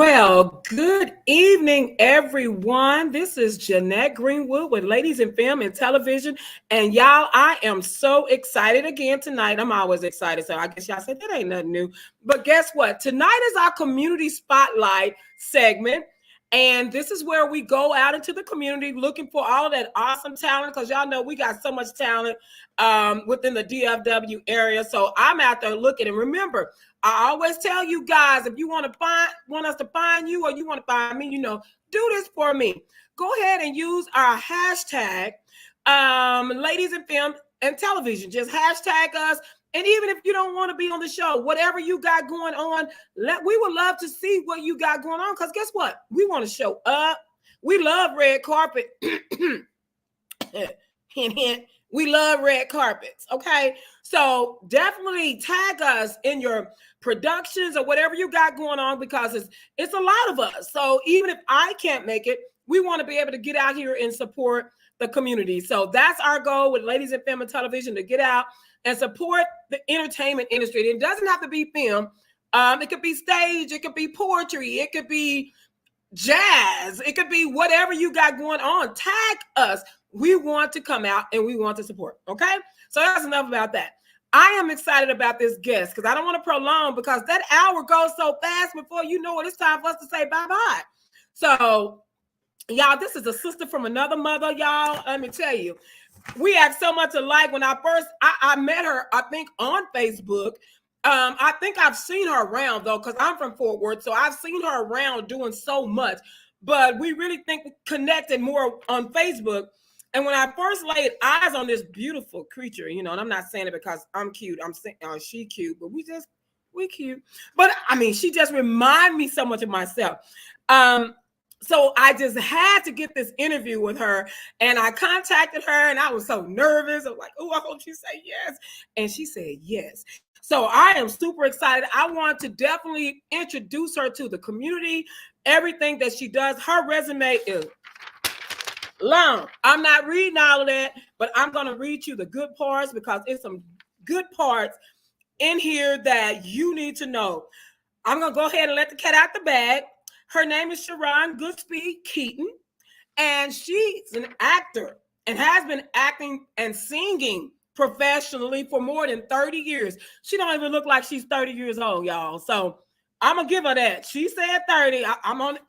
Well, good evening, everyone. This is Jeanette Greenwood with Ladies in Film and Television. And y'all, I am so excited again tonight. I'm always excited. So I guess y'all said that ain't nothing new. But guess what? Tonight is our community spotlight segment. And this is where we go out into the community looking for all of that awesome talent, because y'all know we got so much talent within the DFW area. So I'm out there looking. And remember, I always tell you guys, if you want us to find you, or you want to find me, do this for me. Go ahead and use our hashtag, Ladies in Film and Television. Just hashtag us. And even if you don't want to be on the show, whatever you got going on, we would love to see what you got going on. Because guess what? We want to show up. We love red carpet. Hint, hint. We love red carpets. Okay. So definitely tag us in your productions or whatever you got going on, because it's a lot of us. So even if I can't make it, we want to be able to get out here and support the community. So that's our goal with Ladies in Film and Television, to get out and support the entertainment industry. It doesn't have to be film. It could be stage. It could be poetry. It could be jazz. It could be whatever you got going on. Tag us. We want to come out and we want to support. Okay? So that's enough about that. I am excited about this guest because I don't want to prolong, because that hour goes so fast before you know it. It's time for us to say bye-bye. So, y'all, this is a sister from another mother, y'all. Let me tell you. We act so much alike. When I met her, I think on Facebook. I think I've seen her around, though, because I'm from Fort Worth. So I've seen her around doing so much. But we really think we connected more on Facebook. And when I first laid eyes on this beautiful creature, and I'm not saying it because I'm cute. I'm saying she cute, but we cute. But I mean, she just reminded me so much of myself. So I just had to get this interview with her, and I contacted her, and I was so nervous. I was like, oh, I hope she say yes. And she said yes. So I am super excited. I want to definitely introduce her to the community, everything that she does. Her resume is long. I'm not reading all of that, but I'm going to read you the good parts, because it's some good parts in here that you need to know. I'm going to go ahead and let the cat out the bag. Her name is Sheran Goodspeed Keyton, and she's an actor and has been acting and singing professionally for more than 30 years. She don't even look like she's 30 years old, y'all. So I'm going to give her that. She said 30.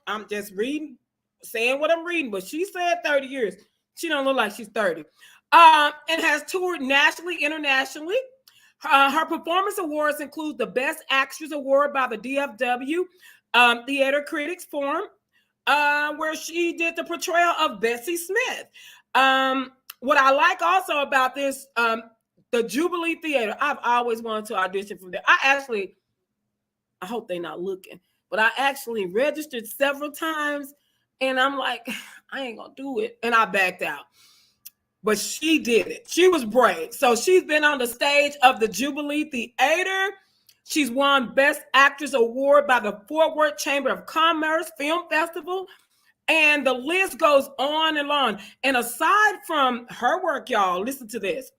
I'm just reading, saying what I'm reading, but she said 30 years. She don't look like she's 30. And has toured nationally, internationally. Her performance awards include the Best Actress Award by the DFW Theatre Critics Forum, where she did the portrayal of Bessie Smith. What I like also about this, the Jubilee Theatre, I've always wanted to audition for that. I hope they're not looking, but I actually registered several times, and I'm like, I ain't gonna do it. And I backed out. But she did it. She was brave. So she's been on the stage of the Jubilee Theatre. She's won Best Actress Award by the Fort Worth Chamber of Commerce Film Festival. And the list goes on and on. And aside from her work, y'all, listen to this.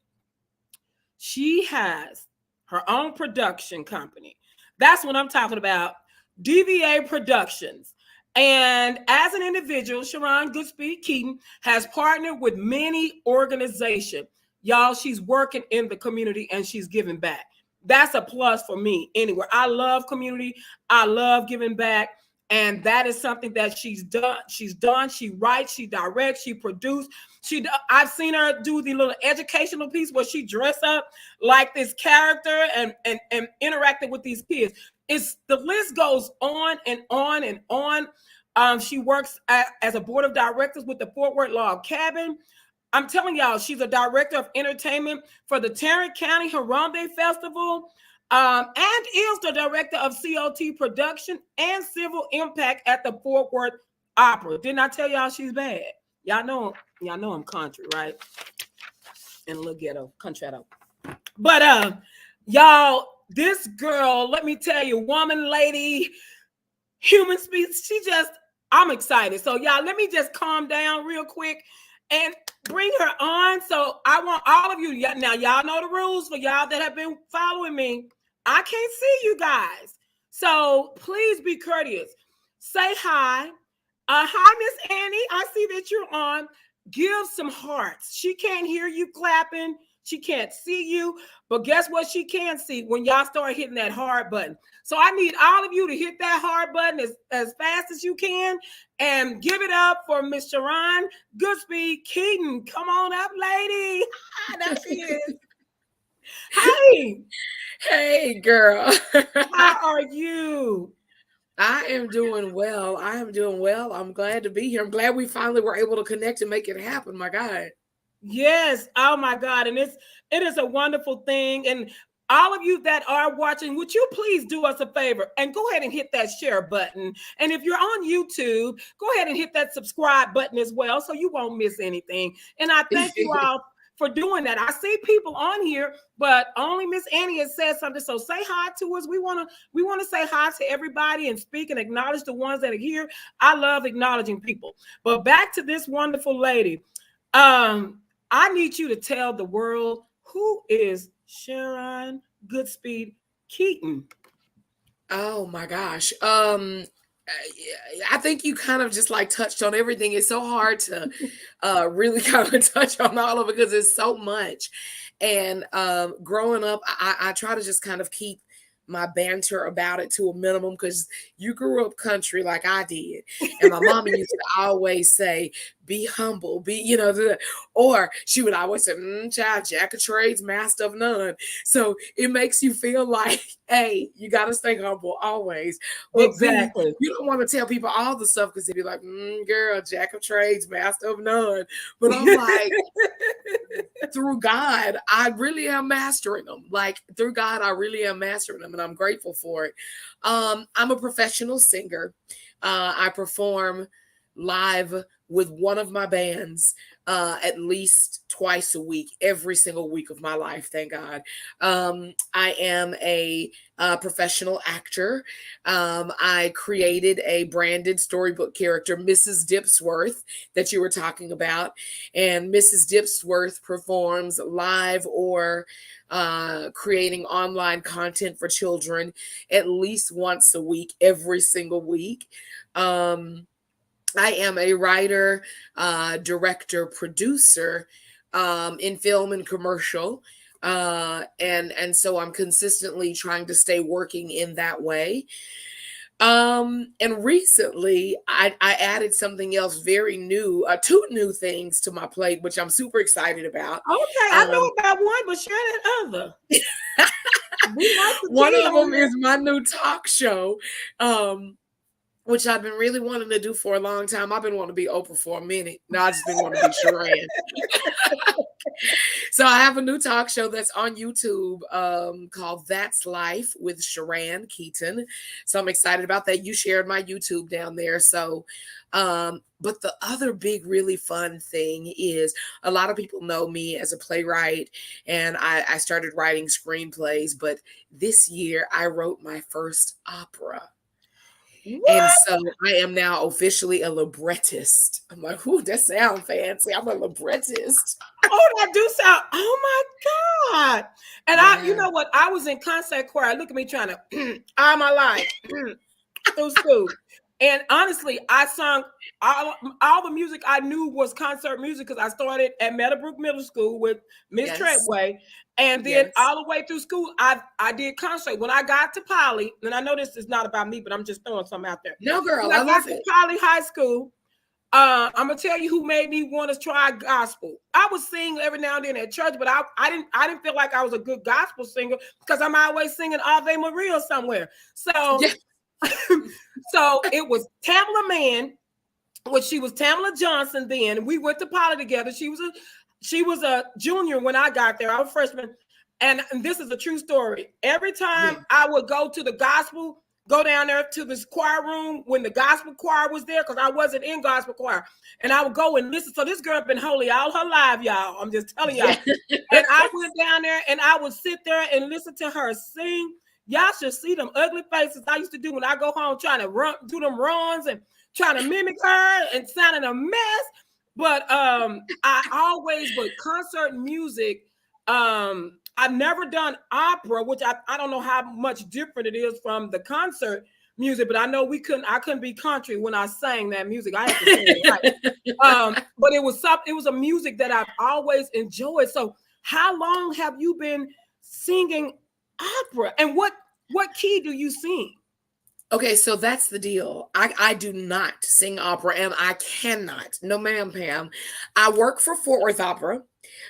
She has her own production company. That's what I'm talking about. DVA Productions. And as an individual, Sheran Goodspeed Keyton has partnered with many organizations. Y'all, she's working in the community and she's giving back. That's a plus for me anywhere. I love community. I love giving back. And that is something that she's done. She writes, she directs, she produced. I've seen her do the little educational piece where she dressed up like this character and interacted with these kids. The list goes on and on and on. She works as a board of directors with the Fort Worth Log Cabin. I'm telling y'all, she's a director of entertainment for the Tarrant County Harambe Festival, and is the director of COT production and civil impact at the Fort Worth Opera. Didn't I tell y'all she's bad? Y'all know I'm country, right? And a little ghetto, country. But y'all, this girl, let me tell you, woman, lady, human species, I'm excited. So y'all, let me just calm down real quick and bring her on. So I want all of you, now y'all know the rules for y'all that have been following me. I can't see you guys. So please be courteous. say hi. Hi, Miss Annie. I see that you're on. Give some hearts. She can't hear you clapping. She can't see you. But guess what? She can see when y'all start hitting that heart button. So I need all of you to hit that heart button as fast as you can and give it up for Miss Sheran Goodspeed Keyton. Come on up, lady. There she is. Hi. Hey, girl. How are you? I am doing well. I am doing well. I'm glad to be here. I'm glad we finally were able to connect and make it happen. My God. Yes. Oh my God. And it is a wonderful thing. And all of you that are watching, would you please do us a favor and go ahead and hit that share button? And if you're on YouTube, go ahead and hit that subscribe button as well so you won't miss anything. And I thank you all for doing that. I see people on here, but only Miss Annie has said something. So say hi to us. We want to say hi to everybody and speak and acknowledge the ones that are here. I love acknowledging people. But back to this wonderful lady. I need you to tell the world, who is Sheran Goodspeed Keyton? Oh my gosh. I think you kind of just like touched on everything. It's so hard to really kind of touch on all of it because it's so much. And growing up, I try to just kind of keep my banter about it to a minimum because you grew up country like I did. And my mama used to always say, be humble, or she would always say, child, jack of trades, master of none. So it makes you feel like, hey, you got to stay humble always. But exactly. B, you don't want to tell people all the stuff because they'd be like, girl, jack of trades, master of none. But I'm like, through God, I really am mastering them. Like through God, I really am mastering them, and I'm grateful for it. I'm a professional singer. I perform live with one of my bands at least twice a week, every single week of my life. Thank God. I am a professional actor. I created a branded storybook character, Mrs. Dipsworth, that you were talking about. And Mrs. Dipsworth performs live or creating online content for children at least once a week, every single week. I am a writer, director, producer in film and commercial. And so I'm consistently trying to stay working in that way. And recently I added something else very new, two new things to my plate, which I'm super excited about. Okay, I know about one, but share that other. One of them is my new talk show. Which I've been really wanting to do for a long time. I've been wanting to be Oprah for a minute. Now I just been wanting to be Sheran. So I have a new talk show that's on YouTube called That's Life with Sheran Keyton. So I'm excited about that. You shared my YouTube down there. So, but the other big, really fun thing is a lot of people know me as a playwright, and I started writing screenplays. But this year I wrote my first opera. What? And so I am now officially a librettist. I'm like, ooh, that sounds fancy. I'm a librettist. Oh, that do sound, oh my God. And yeah. You know what? I was in concert choir. Look at me trying to all my life through school. And honestly, I sung all the music I knew was concert music because I started at Meadowbrook Middle School with Miss Treadway. And then all the way through school, I did concert. When I got to Poly, and I know this is not about me, but I'm just throwing something out there. No, girl, when I got to Poly High School, I'm gonna tell you who made me want to try gospel. I was singing every now and then at church, but I didn't feel like I was a good gospel singer because I'm always singing Ave Maria somewhere. So. Yeah. So it was Tamala Mann, which she was Tamala Johnson then. We went to Poly together. She was a junior when I got there. I was a freshman. And this is a true story. Every time I would go to the gospel, go down there to this choir room when the gospel choir was there, because I wasn't in gospel choir. And I would go and listen. So this girl been holy all her life, y'all. I'm just telling y'all. And I went down there and I would sit there and listen to her sing. Y'all should see them ugly faces I used to do when I go home trying to do them runs and trying to mimic her and sounding a mess. But I always, with concert music, I've never done opera, which I don't know how much different it is from the concert. music, but I know I couldn't be country when I sang that music. I had to sing it right. But it was a music that I've always enjoyed. So how long have you been singing opera, and what key do you sing? Okay, so that's the deal. I do not sing opera, and I cannot. No, ma'am, Pam. I work for Fort Worth Opera.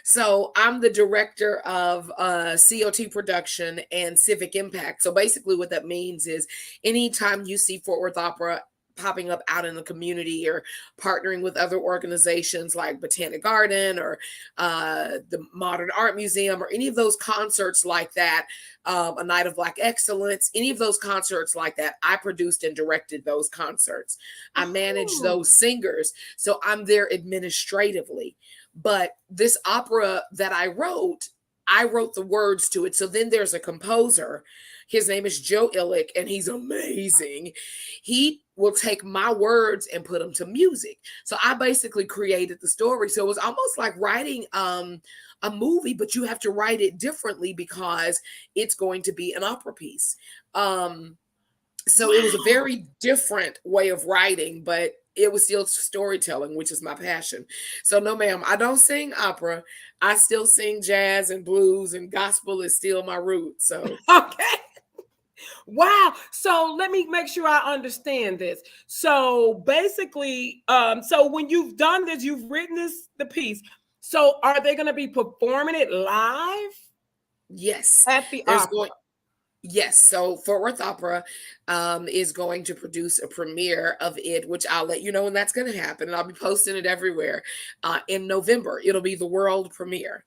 So I'm the director of COT production and civic impact. So basically what that means is anytime you see Fort Worth Opera popping up out in the community or partnering with other organizations like Botanic Garden or the Modern Art Museum or any of those concerts like that, a Night of Black Excellence, any of those concerts like that, I produced and directed those concerts. I managed those singers. So I'm there administratively. But this opera that I wrote the words to it. So then there's a composer. His name is Joe Illick, and he's amazing. He will take my words and put them to music. So I basically created the story. So it was almost like writing a movie, but you have to write it differently because it's going to be an opera piece. So it was a very different way of writing, but it was still storytelling, which is my passion. So no, ma'am, I don't sing opera. I still sing jazz and blues, and gospel is still my root. So okay. Wow. So let me make sure I understand this. So basically, so when you've done this, you've written the piece. So are they going to be performing it live? Yes. At the opera. Yes. So Fort Worth Opera is going to produce a premiere of it, which I'll let you know when that's going to happen. And I'll be posting it everywhere in November. It'll be the world premiere.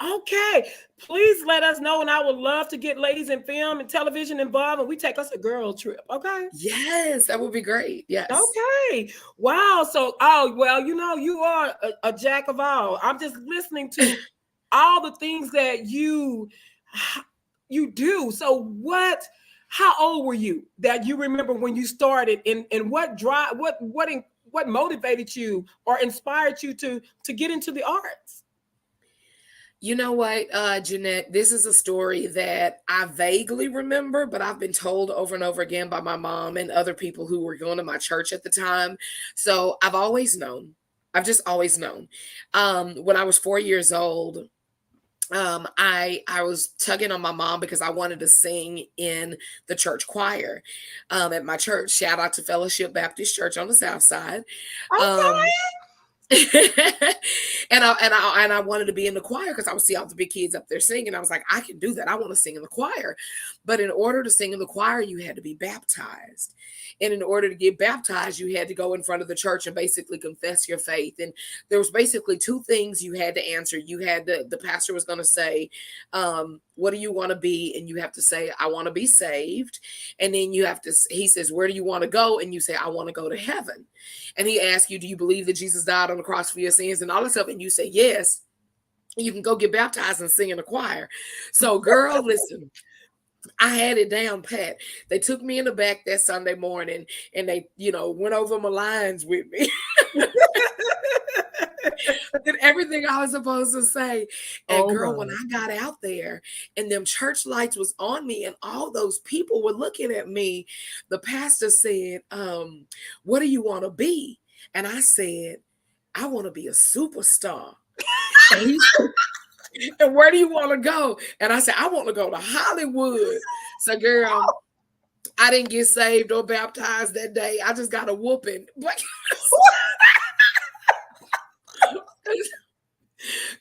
Okay. Please let us know. And I would love to get ladies in film and television involved, and we take us a girl trip. Okay. Yes, that would be great. Yes. Okay. Wow. So, well, you are a jack of all. I'm just listening to all the things that you do. So how old were you that you remember when you started, and what motivated you or inspired you to get into the arts? You know what, Jeanette, this is a story that I vaguely remember, but I've been told over and over again by my mom and other people who were going to my church at the time. So I've always known. I've just always known. When I was 4 years old, I was tugging on my mom because I wanted to sing in the church choir at my church. Shout out to Fellowship Baptist Church on the South Side. Okay. And I wanted to be in the choir because I would see all the big kids up there singing. I was like, I can do that. I want to sing in the choir. But in order to sing in the choir, you had to be baptized. And in order to get baptized, you had to go in front of the church and basically confess your faith. And there was basically two things you had to answer. You had the pastor was going to say, what do you want to be? And you have to say, I want to be saved. And then he says, where do you want to go? And you say, I want to go to heaven. And he asks you, do you believe that Jesus died on the cross for your sins and all this stuff? And you say, yes. You can go get baptized and sing in the choir. So girl, listen, I had it down pat. They took me in the back that Sunday morning and they, went over my lines with me. Did everything I was supposed to say. And girl, when I got out there and them church lights was on me and all those people were looking at me, the pastor said, what do you want to be? And I said, I want to be a superstar. And he said, and where do you want to go? And I said, I want to go to Hollywood. So girl, I didn't get saved or baptized that day. I just got a whooping.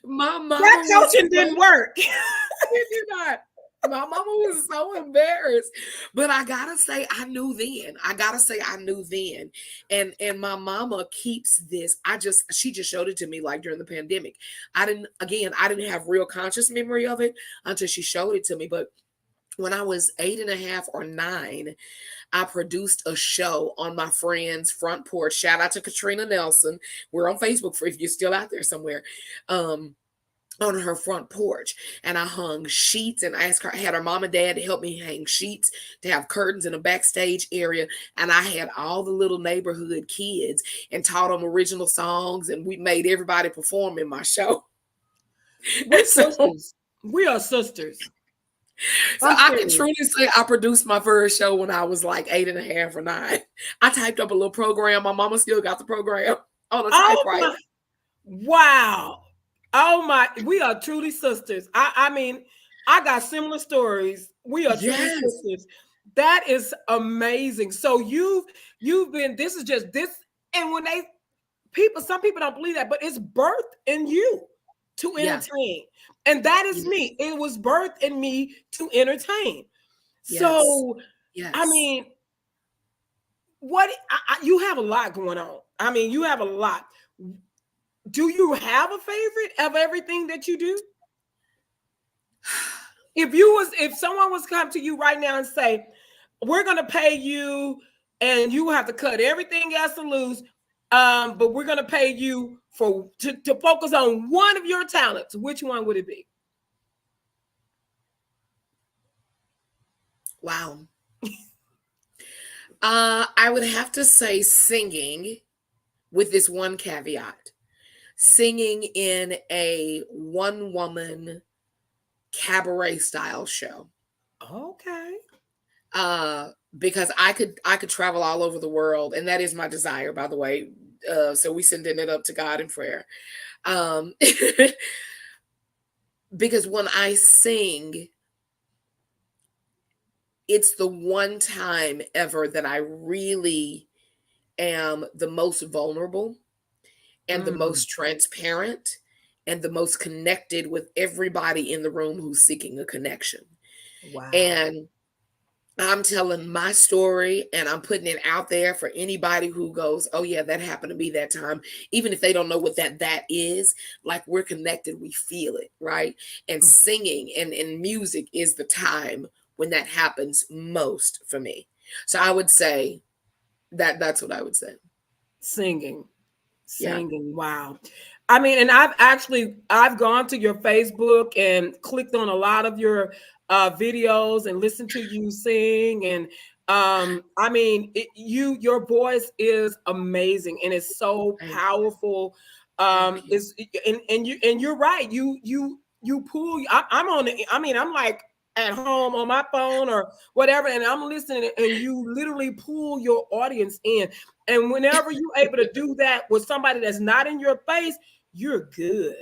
My mama, that coaching didn't work. It did not. My mama was so embarrassed. But I gotta say, I knew then. And my mama keeps this. She just showed it to me like during the pandemic. I didn't have real conscious memory of it until she showed it to me. But when I was 8.5 or 9, I produced a show on my friend's front porch. Shout out to Katrina Nelson. We're on Facebook if you're still out there somewhere. On her front porch, and I hung sheets and I had her mom and dad to help me hang sheets to have curtains in the backstage area, and I had all the little neighborhood kids and taught them original songs, and we made everybody perform in my show. We're sisters. We are sisters. So I'm I can serious. truly say I produced my first show when I was like 8.5 or 9. I typed up a little program. My mama still got the program on a Oh typewriter. my, wow. Oh my, we are truly sisters. I mean, I got similar stories. We are truly Yes. sisters. That is amazing. So you've been, this is just this, and when they people, some people don't believe that, but it's birthed in you to Yeah. entertain. And that is Yes. me. It was birthed in me to entertain. Yes. So, I Yes. mean, you have a lot going on. I mean, you have a lot. Do you have a favorite of everything that you do? If someone was to come to you right now and say, we're going to pay you and you have to cut everything else to lose, but we're going to pay you to focus on one of your talents, which one would it be? Wow. I would have to say singing, with this one caveat. Singing in a one-woman cabaret style show. Okay. Because I could travel all over the world, and that is my desire, by the way. So we sending it up to God in prayer. Because when I sing, it's the one time ever that I really am the most vulnerable and the most transparent and the most connected with everybody in the room who's seeking a connection. Wow. And I'm telling my story and I'm putting it out there for anybody who goes, oh yeah, that happened to me that time. Even if they don't know what that is, like we're connected, we feel it, right? And singing and music is the time when that happens most for me. So I would say that's what I would say. Singing. Yeah. Wow. I mean, and I've gone to your Facebook and clicked on a lot of your videos and listened to you sing. And I mean, your voice is amazing and it's so Thank powerful. Thank you. It's and you're right. You pull. I'm on it. I mean, I'm like at home on my phone or whatever, and I'm listening, and you literally pull your audience in. And whenever you're able to do that with somebody that's not in your face, you're good.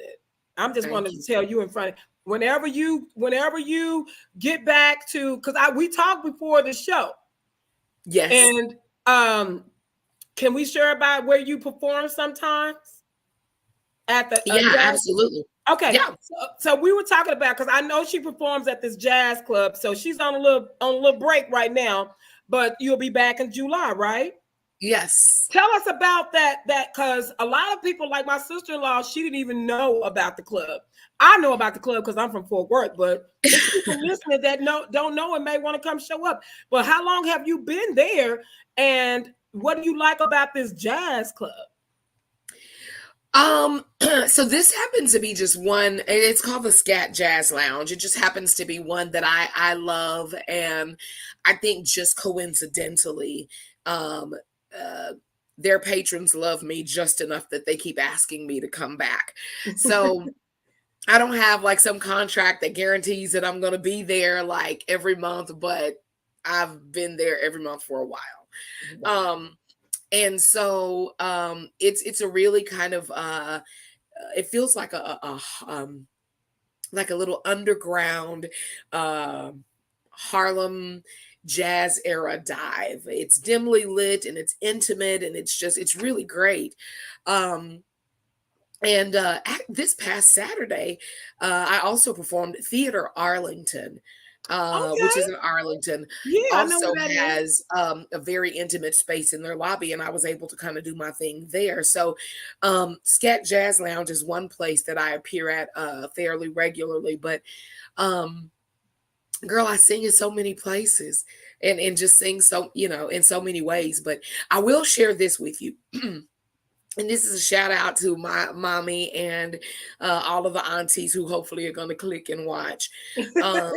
I'm just Thank wanting you. to tell you in front of whenever you get back to, because we talked before the show. Yes. And can we share about where you perform sometimes at the Yeah, jazz? absolutely. Okay. Yeah. So we were talking about, because I know she performs at this jazz club. So she's on a little break right now, but you'll be back in July, right? Yes. Tell us about that because a lot of people, like my sister-in-law, she didn't even know about the club. I know about the club because I'm from Fort Worth, but there's people listening that don't know and may want to come show up. But how long have you been there, and what do you like about this jazz club? So this happens to be just one. It's called the Scat Jazz Lounge. It just happens to be one that I love, and I think just coincidentally, their patrons love me just enough that they keep asking me to come back. So I don't have like some contract that guarantees that I'm going to be there like every month, but I've been there every month for a while. Wow. And so it's a really kind of it feels like like a little underground Harlem jazz era dive. It's dimly lit and it's intimate and it's really great. And this past Saturday, I also performed Theater Arlington, which is in Arlington. Yeah, I know Also where that is. has a very intimate space in their lobby, and I was able to kind of do my thing there. So, Scat Jazz Lounge is one place that I appear at fairly regularly. But, girl, I sing in so many places and just sing so, in so many ways. But I will share this with you. And this is a shout out to my mommy and all of the aunties who hopefully are going to click and watch. Um,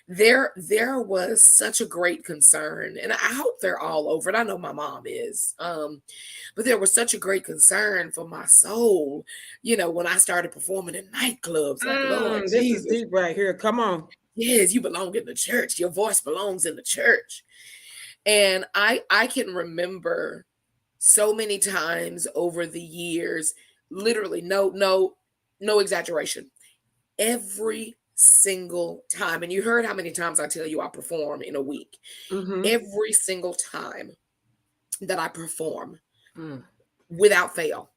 there was such a great concern, and I hope they're all over it. I know my mom is, but there was such a great concern for my soul. When I started performing in nightclubs, like Lord This is Jesus. deep right here. Come on. Yes, you belong in the church. Your voice belongs in the church. And I can remember so many times over the years, literally, no exaggeration. Every single time, and you heard how many times I tell you I perform in a week. Mm-hmm. Every single time that I perform, Mm. without fail,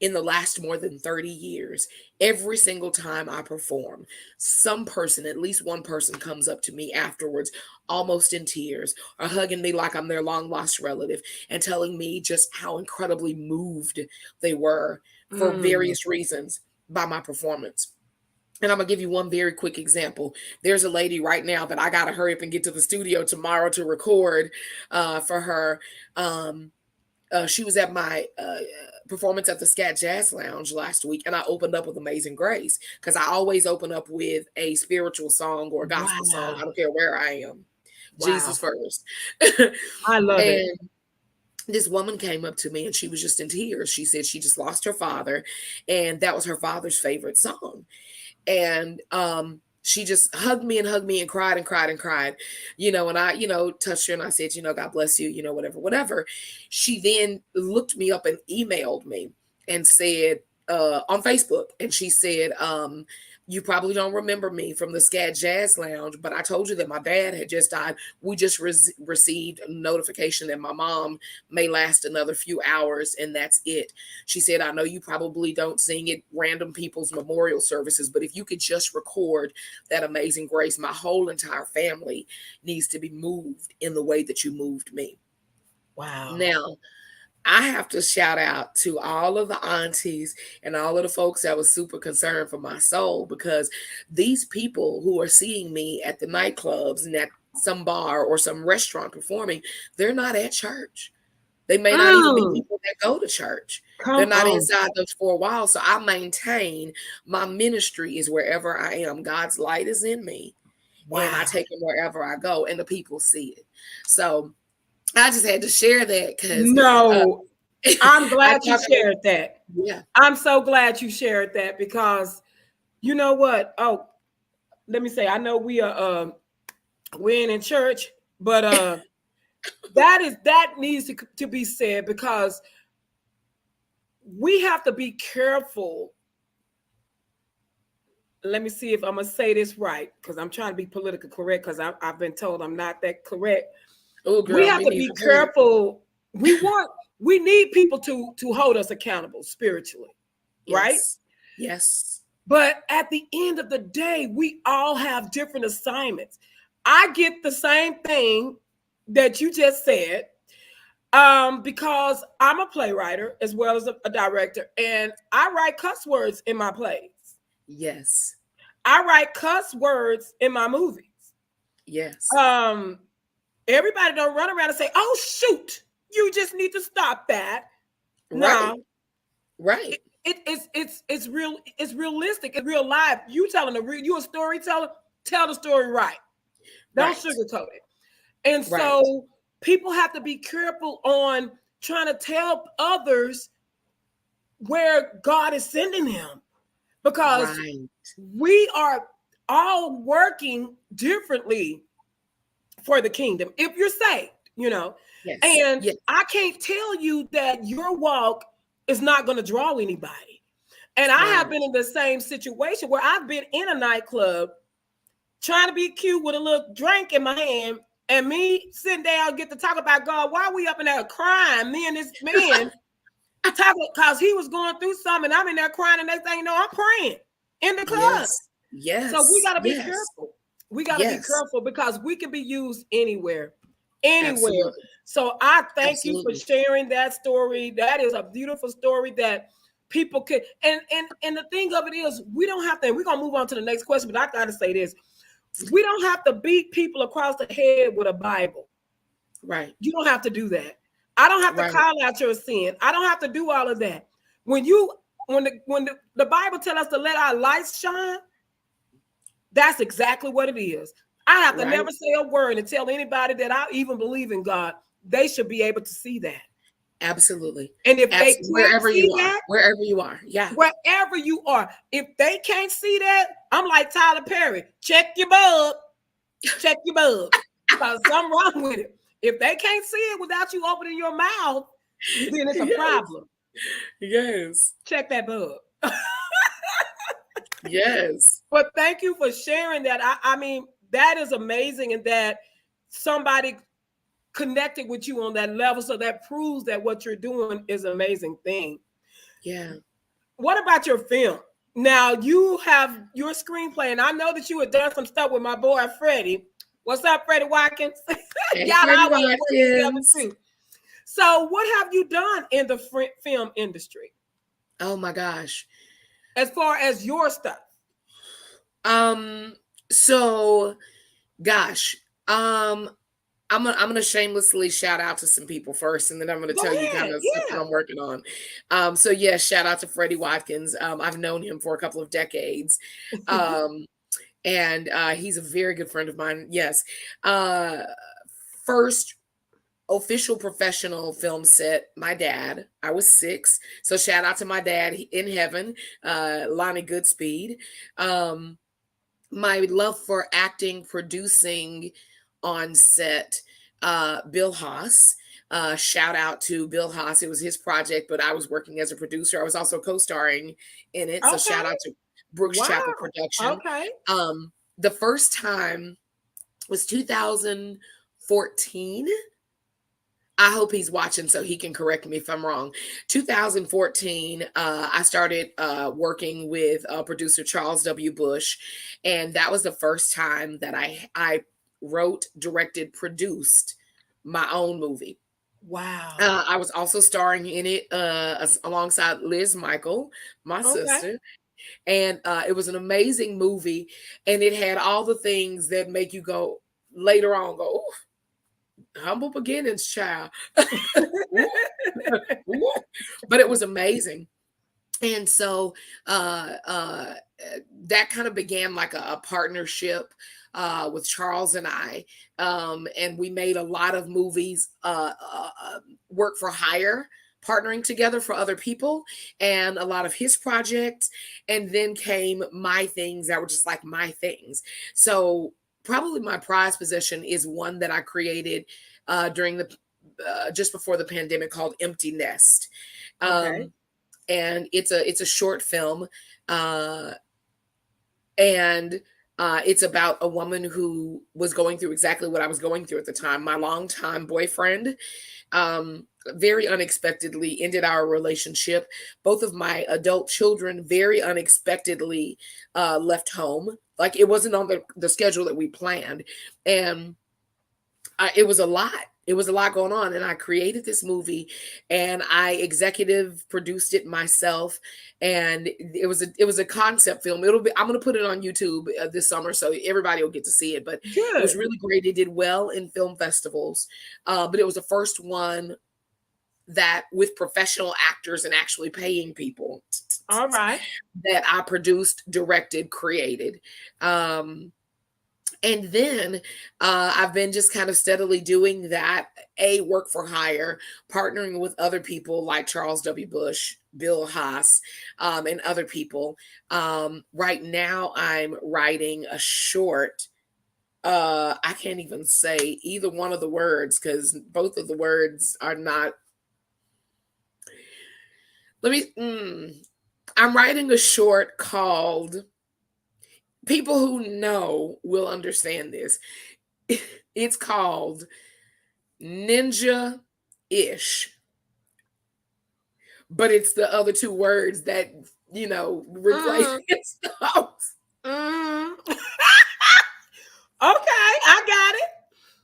in the last more than 30 years, every single time I perform, some person, at least one person, comes up to me afterwards, almost in tears, or hugging me like I'm their long lost relative, and telling me just how incredibly moved they were for various reasons by my performance. And I'm gonna give you one very quick example. There's a lady right now that I gotta hurry up and get to the studio tomorrow to record for her. She was at my performance at the Scat Jazz Lounge last week, and I opened up with Amazing Grace, because I always open up with a spiritual song or a gospel song. I don't care where I am. Wow. Jesus first. I love it. And this woman came up to me and she was just in tears. She said she just lost her father, and that was her father's favorite song. And she just hugged me and cried and cried and cried, and I, touched her and I said, God bless you, whatever. She then looked me up and emailed me and said, on Facebook, and she said, you probably don't remember me from the Scat Jazz Lounge, but I told you that my dad had just died. We just received a notification that my mom may last another few hours, and that's it. She said, I know you probably don't sing at random people's memorial services, but if you could just record that Amazing Grace, my whole entire family needs to be moved in the way that you moved me. Wow. Now, I have to shout out to all of the aunties and all of the folks that was super concerned for my soul, because these people who are seeing me at the nightclubs and at some bar or some restaurant performing, they're not at church. They may not even be people that go to church. They're not inside those four walls. So I maintain my ministry is wherever I am. God's light is in me. Wow. And I take it wherever I go, and the people see it. So I just had to share that because I'm glad you shared that. Yeah. I'm so glad you shared that, because you know what? Oh, let me say, I know we are we're in church, but that needs to be said, because we have to be careful. Let me see if I'm gonna say this right, because I'm trying to be politically correct, because I've been told I'm not that correct. Oh, girl, we have to be careful. We need people to hold us accountable spiritually, right? Yes. But at the end of the day, we all have different assignments. I get the same thing that you just said, because I'm a playwright as well as a director, and I write cuss words in my plays. Yes. I write cuss words in my movies. Yes. Everybody don't run around and say, "Oh shoot, you just need to stop that." Right. No, right. It's real. It's realistic. It's real life. You a storyteller. Tell the story right. Don't sugarcoat it. And so people have to be careful on trying to tell others where God is sending them, because we are all working differently for the kingdom. If you're saved, and I can't tell you that your walk is not going to draw anybody. And I have been in the same situation where I've been in a nightclub trying to be cute with a little drink in my hand, and me sitting down get to talk about God while we up in there crying. Me and this man talking because he was going through something. I'm in there crying, and next thing you know, I'm praying in the club. Yes. So we got to be careful. We got to be careful, because we can be used anywhere. Absolutely. So I thank you for sharing that story. That is a beautiful story that people could, and the thing of it is, we don't have to, and we're going to move on to the next question, but I got to say this. We don't have to beat people across the head with a Bible. Right. You don't have to do that. I don't have to call out your sin. I don't have to do all of that. When the Bible tells us to let our lights shine, that's exactly what it is. I have to never say a word and tell anybody that I even believe in God. They should be able to see that. Absolutely. And if they can't wherever see you are, that, wherever you are. Yeah. wherever you are, if they can't see that, I'm like Tyler Perry, check your bug. Check your bug. Because something wrong with it. If they can't see it without you opening your mouth, then it's a problem. Yes. Check that bug. Yes. But thank you for sharing that. I mean, that is amazing, and that somebody connected with you on that level. So that proves that what you're doing is an amazing thing. Yeah. What about your film? Now you have your screenplay, and I know that you had done some stuff with my boy Freddie. What's up, Freddie Watkins? Hey, Y'all Freddie always work together Watkins. too. So, what have you done in the film industry? Oh my gosh. As far as your stuff. So gosh. I'm gonna shamelessly shout out to some people first, and then I'm gonna tell you kind of stuff that I'm working on. So yeah, shout out to Freddie Watkins. I've known him for a couple of decades. And he's a very good friend of mine. Yes. First official professional film set, my dad. I was 6. So shout out to my dad in heaven, Lonnie Goodspeed. My love for acting, producing on set, Bill Haas. Shout out to Bill Haas. It was his project, but I was working as a producer. I was also co-starring in it. So shout out to Brooks Chapel Production. Okay. The first time was 2014. I hope he's watching so he can correct me if I'm wrong. 2014, I started working with producer Charles W. Bush, and that was the first time that I wrote, directed, produced my own movie. Wow. I was also starring in it alongside Liz Michael, my sister. And it was an amazing movie, and it had all the things that make you go later on, go, ooh, humble beginnings, child. But it was amazing. And so that kind of began like a partnership with Charles and I. And we made a lot of movies, work for hire, partnering together for other people, and a lot of his projects. And then came my things that were just like my things. So probably my prized possession is one that I created during the just before the pandemic, called Empty Nest. And it's a short film, and it's about a woman who was going through exactly what I was going through at the time. My longtime boyfriend very unexpectedly ended our relationship. Both of my adult children very unexpectedly left home. Like, it wasn't on the schedule that we planned. And it was a lot. It was a lot going on. And I created this movie, and I executive produced it myself. And it was a concept film. I'm going to put it on YouTube this summer, so everybody will get to see it. But it was really great. It did well in film festivals. But it was the first one that with professional actors and actually paying people. All right. That I produced, directed, created. And then I've been just kind of steadily doing that, work for hire, partnering with other people like Charles W. Bush, Bill Haas, and other people. Right now, I'm writing a short. I can't even say either one of the words because both of the words are not. I'm writing a short called. People who know will understand this. It's called Ninja-ish. But it's the other two words that, replace those. Okay, I got it.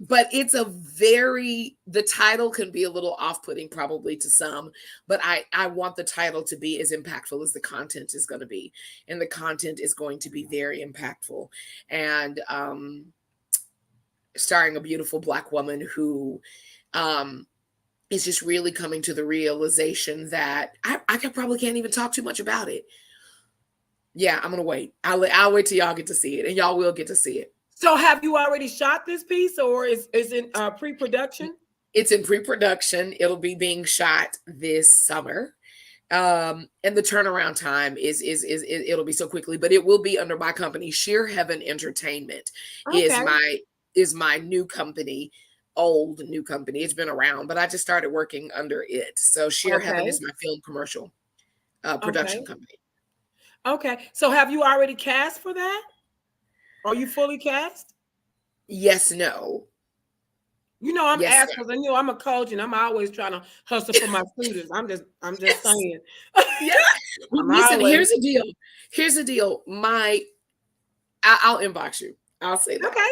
But it's the title can be a little off-putting probably to some, but I want the title to be as impactful as the content is going to be. And the content is going to be very impactful. And starring a beautiful Black woman who is just really coming to the realization that I probably can't even talk too much about it. Yeah, I'm going to wait. I'll wait till y'all get to see it, and y'all will get to see it. So have you already shot this piece, or is it pre-production? It's in pre-production. It'll be being shot this summer. And the turnaround time is it'll be so quickly, but it will be under my company. Sheer Heaven Entertainment Okay. is my new company, old new company. It's been around, but I just started working under it. So Sheer Heaven Okay. is my film commercial production Okay. company. Okay. So have you already cast for that? Are you fully cast? Yes, no. You know, I'm Yes, asking, you know, I'm a coach and I'm always trying to hustle for my students. I'm just yes. saying. Yeah. Well, I'm listen, always here's the deal. Here's the deal. I'll inbox you. I'll say that. okay.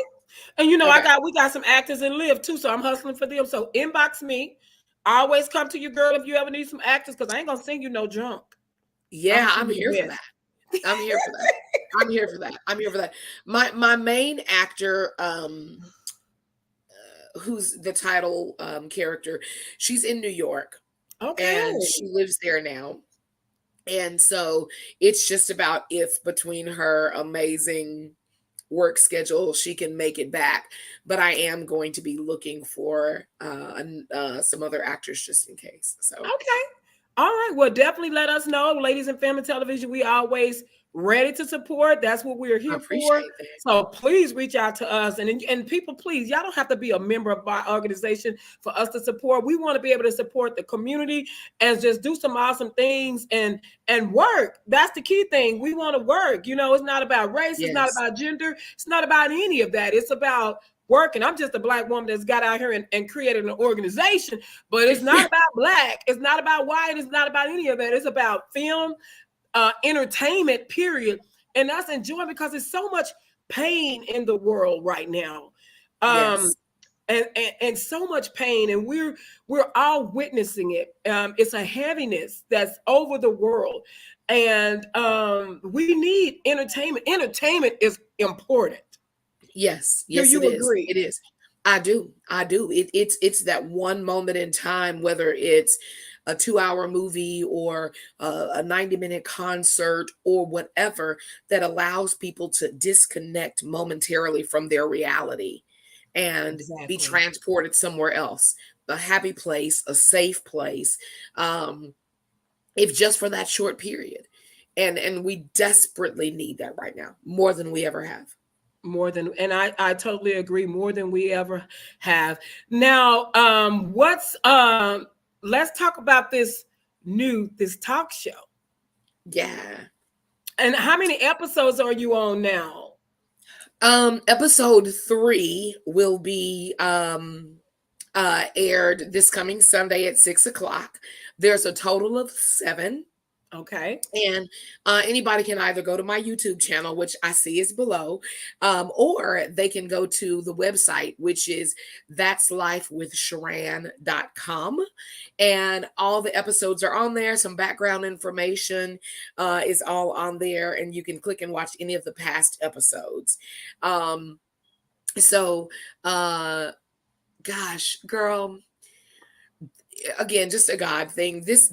And you know, Okay. we got some actors in Live too, so I'm hustling for them. So inbox me. I always come to you, girl, if you ever need some actors, because I ain't gonna sing you no junk. I'm Yeah, gonna I'm sing you here the for best. that. I'm here for that. I'm here for that. I'm here for that. My main actor, who's the title character, she's in New York and Okay. she lives there now. And so it's just about if between her amazing work schedule she can make it back. But I am going to be looking for some other actors just in case. So Okay. All right. Well, definitely let us know, ladies in film and television. We always ready to support. That's what we're I here for. appreciate that. So please reach out to us. And people, please, y'all don't have to be a member of our organization for us to support. We want to be able to support the community and just do some awesome things and work. That's the key thing. We want to work. You know, it's not about race, it's not Yes. about gender, it's not about any of that. It's about working. I'm just a Black woman that's got out here and created an organization, but it's not about Black, it's not about white, it's not about any of that. It's about film, entertainment, period. And that's enjoying because there's so much pain in the world right now. Um, Yes. and so much pain, and we're all witnessing it. It's a heaviness that's over the world, and we need entertainment. Entertainment is important. Yes, Do yes, it you is. It agree? is. I do. I do. It's that one moment in time, whether it's a 2 hour movie or a 90-minute concert or whatever, that allows people to disconnect momentarily from their reality and be Exactly. transported somewhere else, a happy place, a safe place, um, if just for that short period. And we desperately need that right now, more than we ever have. More than, and I totally agree, more than we ever have. Now, what's let's talk about this talk show. Yeah. And how many episodes are you on now? Episode 3 will be aired this coming Sunday at 6 o'clock. There's a total of 7. Okay. And anybody can either go to my YouTube channel, which I see is below, or they can go to the website, which is that'slifewithsheran.com. And all the episodes are on there. Some background information is all on there, and you can click and watch any of the past episodes. So, gosh, girl, again, just a God thing. This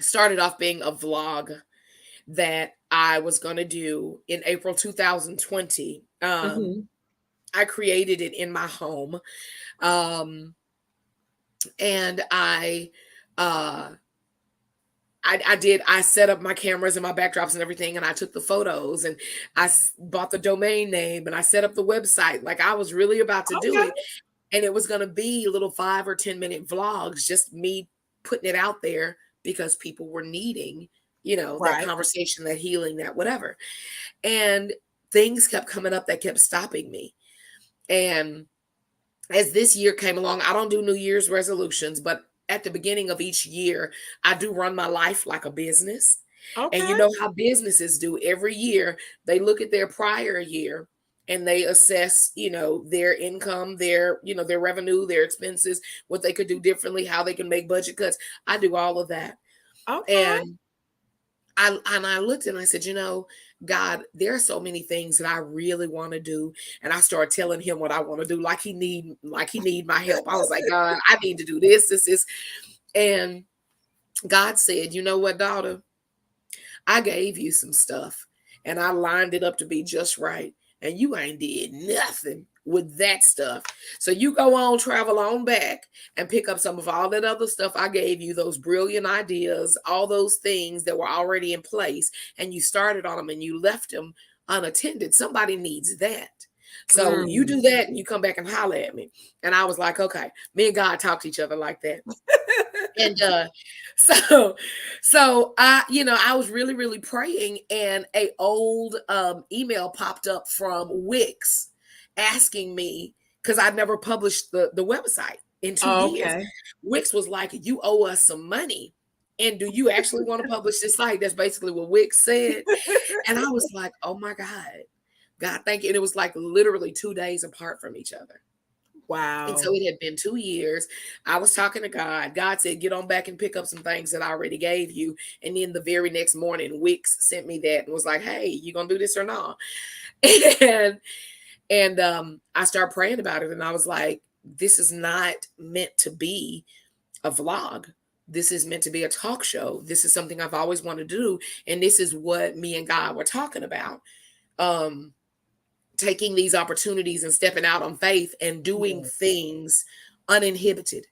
started off being a vlog that I was going to do in April 2020. Mm-hmm. I created it in my home. Um, and uh, I set up my cameras and my backdrops and everything, and I took the photos, and bought the domain name, and I set up the website. Like, I was really about to do Okay. it. And it was going to be little 5 or 10 minute vlogs, just me putting it out there because people were needing, that Right. conversation, that healing, that whatever. And things kept coming up that kept stopping me. And as this year came along, I don't do New Year's resolutions, but at the beginning of each year, I do run my life like a business. And you Okay. know how businesses do every year, they look at their prior year and they assess, their income, their revenue, their expenses, what they could do differently, how they can make budget cuts. I do all of that. Okay. And I looked and I said, God, there are so many things that I really want to do. And I started telling him what I want to do, like he need my help. I was like, God, I need to do this. And God said, you know what, daughter? I gave you some stuff and I lined it up to be just right. And you ain't did nothing with that stuff. So you go on, travel on back, and pick up some of all that other stuff I gave you, those brilliant ideas, all those things that were already in place, and you started on them and you left them unattended. Somebody needs that. So you do that and you come back and holler at me. And I was like, okay, me and God talk to each other like that. And so I, I was really, really praying, and a old email popped up from Wix asking me, because I'd never published the website in 2 years. Okay. Wix was like, you owe us some money. And do you actually want to publish this site? That's basically what Wix said. And I was like, oh my God, thank you. And it was like literally 2 days apart from each other. Wow. And so it had been 2 years. I was talking to God. God said, get on back and pick up some things that I already gave you. And then the very next morning, Wix sent me that and was like, hey, you going to do this or not? And I started praying about it. And I was like, this is not meant to be a vlog. This is meant to be a talk show. This is something I've always wanted to do. And this is what me and God were talking about. Taking these opportunities and stepping out on faith and doing things uninhibited.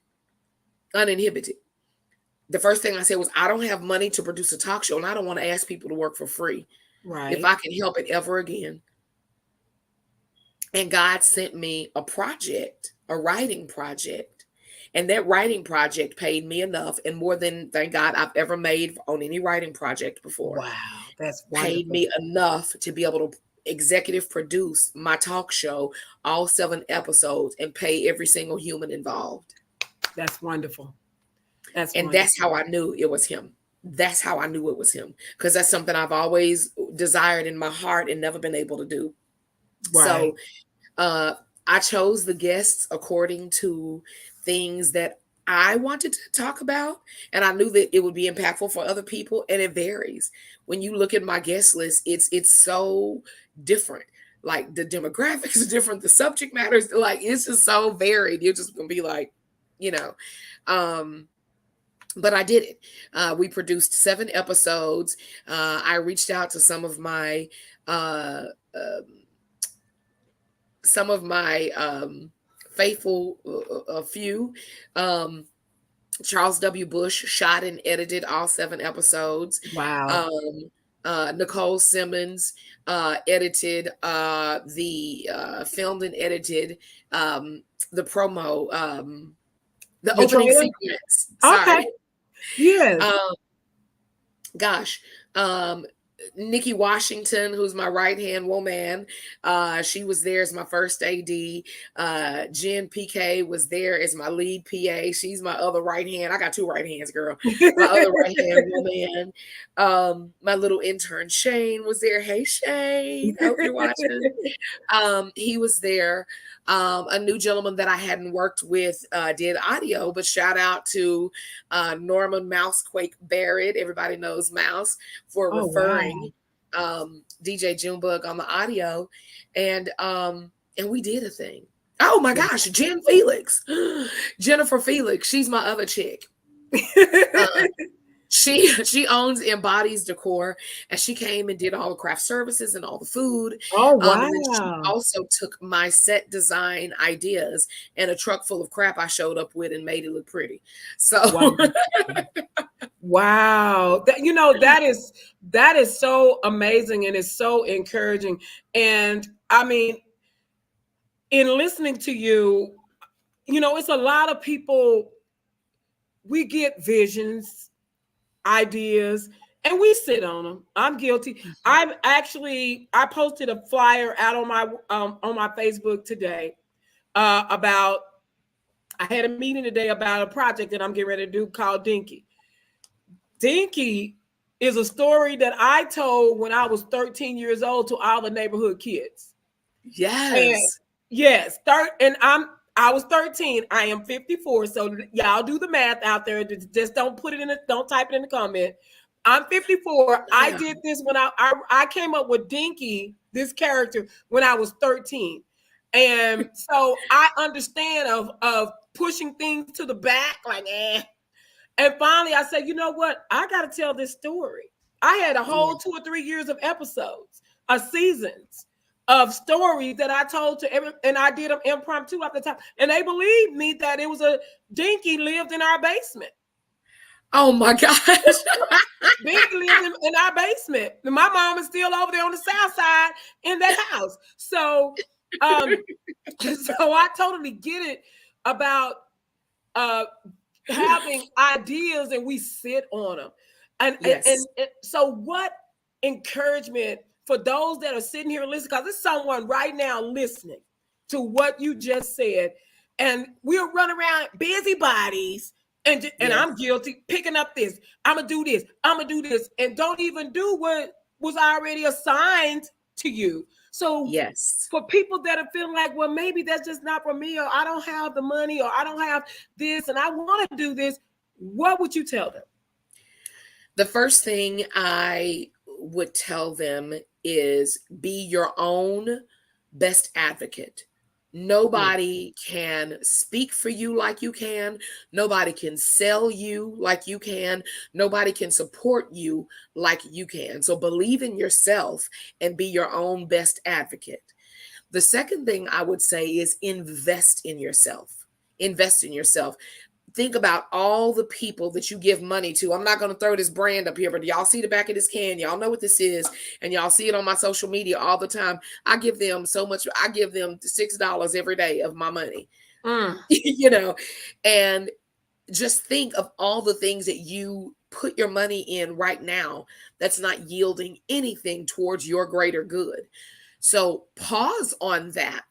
The first thing I said was, I don't have money to produce a talk show, and I don't want to ask people to work for free. Right. If I can help it ever again. And God sent me a project, a writing project. And that writing project paid me enough, and more than, thank God, I've ever made on any writing project before. Wow. That's wonderful. Paid me enough to be able to executive produce my talk show, all 7 episodes, and pay every single human involved. That's wonderful. That's how I knew it was him. That's how I knew it was him, because that's something I've always desired in my heart and never been able to do. Right. So I chose the guests according to things that I wanted to talk about, and I knew that it would be impactful for other people, and it varies. When you look at my guest list, it's so different. Like the demographics are different, the subject matters, like it's just so varied. You're just gonna be like, but I did it. We produced 7 episodes. I reached out to some of my faithful few. Charles W. Bush shot and edited all 7 episodes. Wow. Nicole Simmons edited filmed and edited the promo, the opening sequence. Sorry. Okay. Yes. Nikki Washington, who's my right-hand woman, she was there as my first AD. Jen PK was there as my lead PA. She's my other right hand. I got 2 right hands, girl. My other right-hand woman. My little intern Shane was there. Hey, Shane, I hope you're watching. He was there. A new gentleman that I hadn't worked with did audio, but shout out to Norman Mousequake Barrett. Everybody knows Mouse for referring DJ Junebug on the audio, and we did a thing. Oh my gosh, Jennifer Felix. She's my other chick. She owns Embodies Decor, and she came and did all the craft services and all the food. Oh, wow. And then she also took my set design ideas and a truck full of crap I showed up with and made it look pretty. So wow. That is so amazing, and it's so encouraging. And I mean, in listening to you, it's a lot of people, we get visions, ideas, and we sit on them. I'm guilty. I posted a flyer out on my Facebook today about, I had a meeting today about a project that I'm getting ready to do called Dinky. Dinky is a story that I told when I was 13 years old to all the neighborhood kids. Yes. I was 13. I am 54. So y'all do the math out there. Just don't type it in the comment. I'm 54. Yeah. I did this when I came up with Dinky, this character, when I was 13. And so I understand of pushing things to the back, like, And finally I said, you know what? I got to tell this story. I had a whole 2 or 3 years of episodes, seasons. of stories that I told to every, and I did them impromptu at the time, and they believed me that it was a Dinky lived in our basement. Oh my gosh. Dinky lived in our basement. And my mom is still over there on the south side in that house. So so I totally get it about having ideas and we sit on them. And, Yes. and so what encouragement for those that are sitting here listening, because there's someone right now listening to what you just said, and we'll run around busybodies, and Yes. I'm guilty, picking up this, I'm gonna do this, I'm gonna do this, and don't even do what was already assigned to you. So Yes, for people that are feeling like, well, maybe that's just not for me, or I don't have the money, or I don't have this, and I want to do this, what would you tell them? the first thing I would tell them is be your own best advocate. Nobody can speak for you like you can. Nobody can sell you like you can. Nobody can support you like you can. So believe in yourself and be your own best advocate. The second thing I would say is invest in yourself. Invest in yourself. Think about all the people that you give money to. I'm not going to throw this brand up here, but y'all see the back of this can. Y'all know what this is, and y'all see it on my social media all the time. I give them so much. I give them $6 every day of my money, you know, and just think of all the things that you put your money in right now that's not yielding anything towards your greater good. So pause on that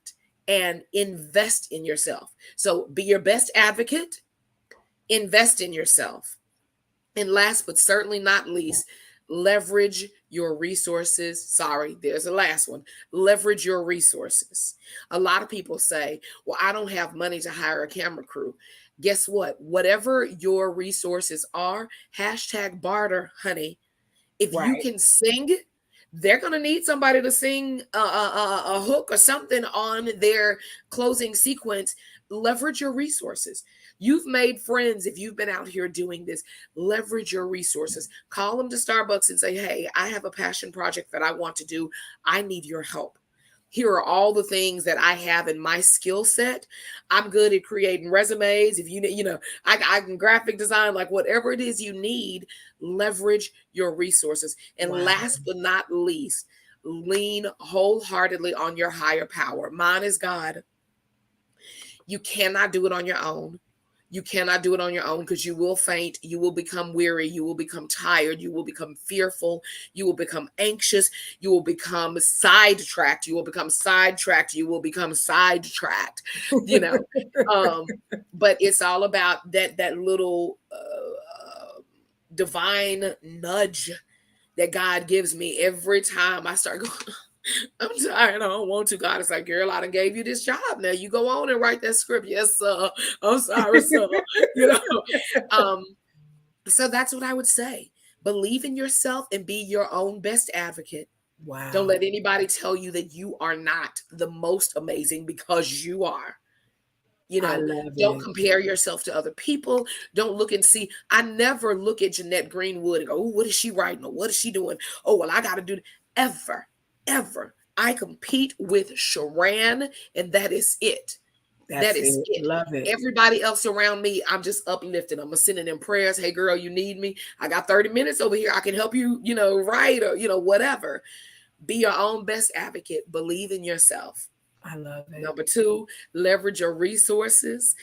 and invest in yourself. So be your best advocate. Invest in yourself. And last but certainly not least, leverage your resources. Sorry, there's a last one. Leverage your resources. A lot of people say, well, I don't have money to hire a camera crew. Guess what? Whatever your resources are, hashtag barter, honey. If you can sing, they're going to need somebody to sing a hook or something on their closing sequence. Leverage your resources. You've made friends if you've been out here doing this. Leverage your resources. Call them to Starbucks and say, hey, I have a passion project that I want to do. I need your help. Here are all the things that I have in my skill set. I'm good at creating resumes. If you know, I can graphic design, like whatever it is you need, leverage your resources. And last but not least, lean wholeheartedly on your higher power. Mine is God. You cannot do it on your own. You cannot do it on your own because you will faint. You will become weary. You will become tired. You will become fearful. You will become anxious. You will become sidetracked. You will become sidetracked. You will become sidetracked, you know. But it's all about that little divine nudge that God gives me every time I start going, I'm tired. I don't want to. God is like, girl, I done gave you this job. Now you go on and write that script. Yes, sir. I'm sorry, sir. You know. So that's what I would say. Believe in yourself and be your own best advocate. Wow. Don't let anybody tell you that you are not the most amazing, because you are. You know, don't compare yourself to other people. Don't look and see. I never look at Jeanette Greenwood and go, oh, what is she writing? Or what is she doing? Oh, well, I got to do ever. I compete with Sheran, and that is it. That is it. Love it. Everybody else around me, I'm just uplifting. I'm sending them prayers. Hey, girl, you need me? I got 30 minutes over here. I can help you, you know, write or, you know, whatever. Be your own best advocate. Believe in yourself. I love it. Number 2, leverage your resources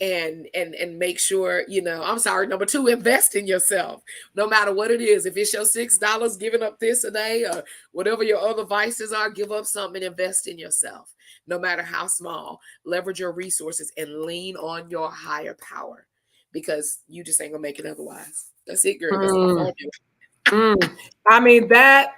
and make sure, you know, I'm sorry. Number 2, invest in yourself. No matter what it is. If it's your $6 giving up this a day or whatever your other vices are, give up something and invest in yourself. No matter how small, leverage your resources and lean on your higher power, because you just ain't gonna make it otherwise. That's it, girl. That's what I'm doing. I mean, that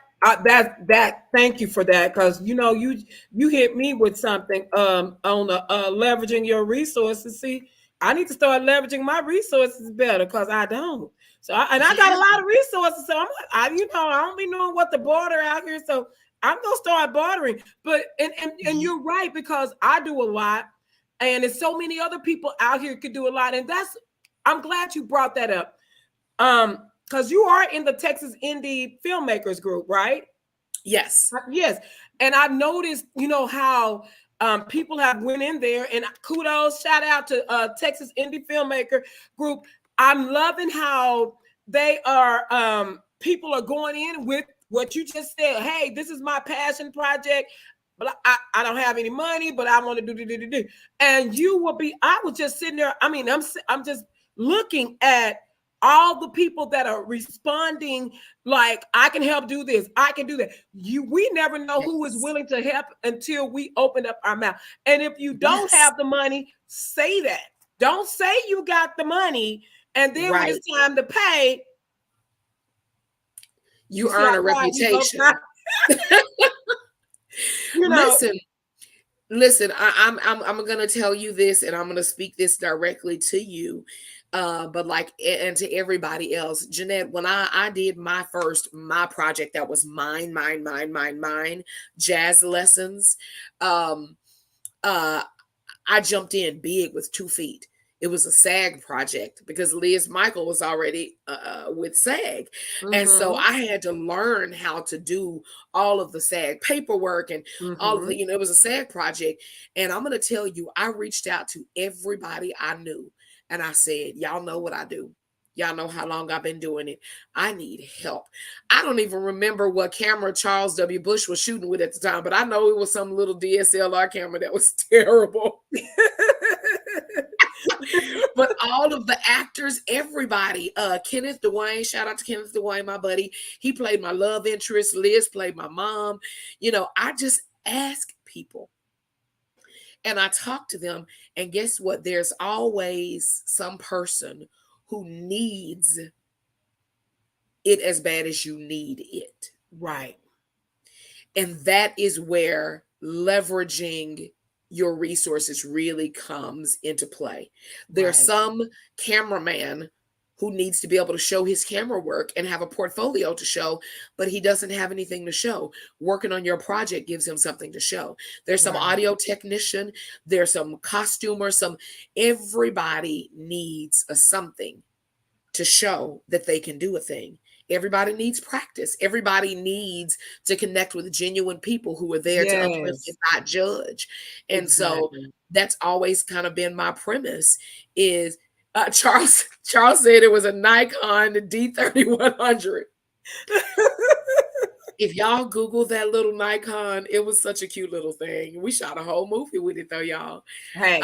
thank you for that, because you know you hit me with something on the leveraging your resources. See, I need to start leveraging my resources better, because I don't. So I got a lot of resources, so I don't be knowing what to barter out here, so I'm gonna start bartering. But and you're right, because I do a lot, and there's so many other people out here could do a lot, and I'm glad you brought that up. Because you are in the Texas Indie Filmmakers group, right? Yes. Yes. And I've noticed, how people have went in there, and kudos, shout out to Texas Indie Filmmaker Group. I'm loving how they are, people are going in with what you just said. Hey, this is my passion project, but I don't have any money, but I want to do. And you will be, I was just sitting there. I mean, I'm just looking at all the people that are responding like, I can help do this, I can do that. We never know who is willing to help until we open up our mouth. And if you don't have the money, say that. Don't say you got the money, and then when it's time to pay, you earn a reputation. Listen, I'm gonna tell you this, and I'm gonna speak this directly to you, but like, and to everybody else. Jeanette, when I did my project that was mine, jazz lessons, I jumped in big with 2 feet. It was a SAG project because Liz Michael was already with SAG. And so I had to learn how to do all of the SAG paperwork and all of the, it was a SAG project. And I'm going to tell you, I reached out to everybody I knew. And I said, y'all know what I do. Y'all know how long I've been doing it. I need help. I don't even remember what camera Charles W. Bush was shooting with at the time, but I know it was some little DSLR camera that was terrible. But all of the actors, everybody, Kenneth Dwayne, shout out to Kenneth Dwayne, my buddy. He played my love interest. Liz played my mom. I just ask people. And I talk to them. And guess what? There's always some person who needs it as bad as you need it. Right. And that is where leveraging your resources really comes into play. There's some cameraman who needs to be able to show his camera work and have a portfolio to show, but he doesn't have anything to show. Working on your project gives him something to show. There's some audio technician, there's some costumer, everybody needs a something to show that they can do a thing. Everybody needs practice. Everybody needs to connect with genuine people who are there to uplift and not judge. And so that's always kind of been my premise is Charles said it was a Nikon D3100. If y'all Google that little Nikon, it was such a cute little thing. We shot a whole movie with it though, y'all. Hey.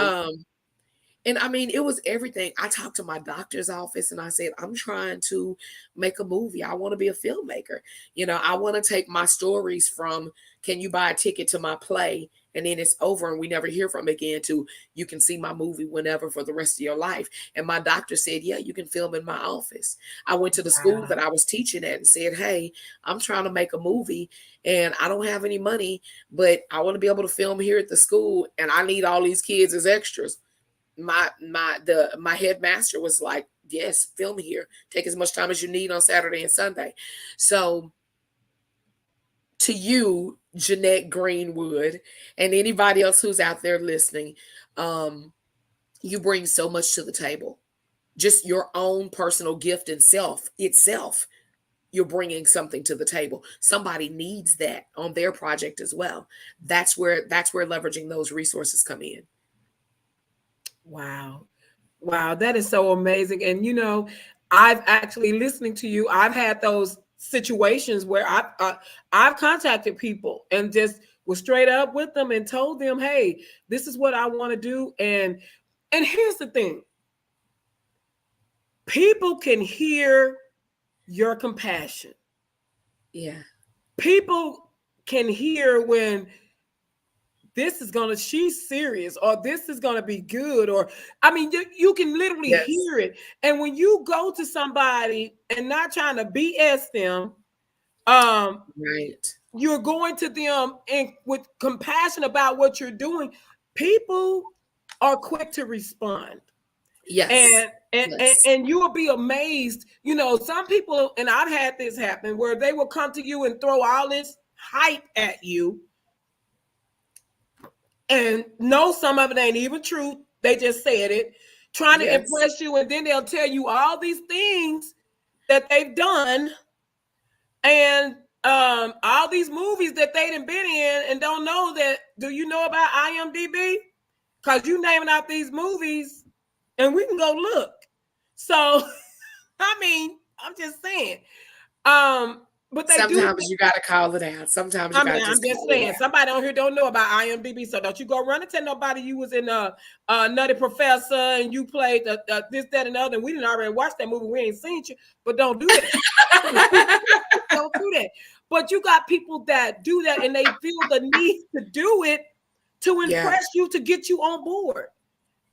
And I mean, it was everything. I talked to my doctor's office and I said, I'm trying to make a movie. I want to be a filmmaker. I want to take my stories from, can you buy a ticket to my play? And then it's over and we never hear from it again, to you can see my movie whenever for the rest of your life. And my doctor said, yeah, you can film in my office. I went to the school that I was teaching at and said, hey, I'm trying to make a movie and I don't have any money, but I want to be able to film here at the school. And I need all these kids as extras. My headmaster was like, yes, film here. Take as much time as you need on Saturday and Sunday. So to you, Jeanette Greenwood, and anybody else who's out there listening, you bring so much to the table. Just your own personal gift and itself, you're bringing something to the table. Somebody needs that on their project as well. That's where leveraging those resources come in. Wow, that is so amazing. And I've actually, listening to you, I've had those situations where I've contacted people and just was straight up with them and told them, hey, this is what I want to do. And here's the thing. People can hear your compassion. Yeah. People can hear when she's serious, or this is going to be good. Or, I mean, you can literally hear it. And when you go to somebody and not trying to BS them, you're going to them and with compassion about what you're doing, people are quick to respond. Yes. And you will be amazed. Some people, and I've had this happen, where they will come to you and throw all this hype at you. And no, some of it ain't even true. They just said it, trying to impress you. And then they'll tell you all these things that they've done. And all these movies that they done been in and don't know that. Do you know about IMDb? Because you naming out these movies and we can go look. So, I mean, I'm just saying. But they sometimes you gotta call it out. Sometimes you gotta I'm just saying, somebody on here don't know about IMDb, so don't you go run and tell nobody you was in Nutty Professor and you played this, that, and the other. And we didn't already watch that movie. We ain't seen you, but don't do that. Don't do that. But you got people that do that and they feel the need to do it to impress you, to get you on board.